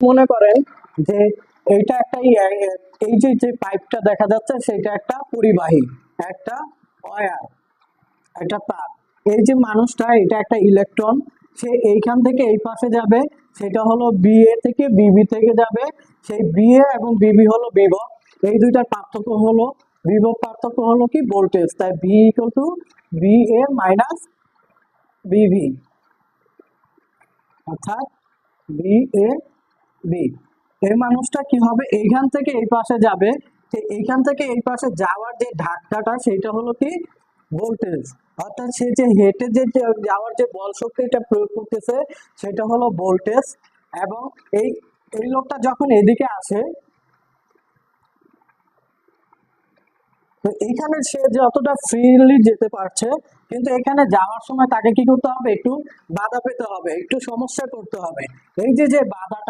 মনে করেন যে এইটা একটা এই যে যে পাইপটা দেখা যাচ্ছে সেটা একটা পরিবাহী, একটা ওয়্যার, একটা তার। এই যে মানুষটা, এটা একটা ইলেকট্রন, সে এইখান থেকে এই পাশে যাবে, সেটা হলো বিএ থেকে বিবি থেকে যাবে। সেই বিএ এবং বিবি হলো বিভব, এই দুইটার পার্থক্য হলো, বিভব পার্থক্য হলো কি ভোল্টেজ, তাই V equal to BA minus বিভি, অর্থাৎ বিএ বি। এই মানুষটা কি হবে, এইখান থেকে এই পাশে যাবে, তো এইখান থেকে এই পাশে যাওয়ার যে ধাক্কাটা সেটা হলো কি ভোল্টেজ, অর্থাৎ সে যে হেঁটে যে যাওয়ার যে বল শক্তিটা প্রয়োগ করতেছে সেটা হলো ভোল্টেজ। এবং এই এই লোকটা যখন এদিকে আসে, তো এইখানে সে যতটা ফ্রিলি যেতে পারছে, কিন্তু এখানে যাওয়ার সময় তাকে কি করতে হবে, একটু বাধা পেতে হবে, একটু সমস্যা করতে হবে। এই যে যে বাধাটা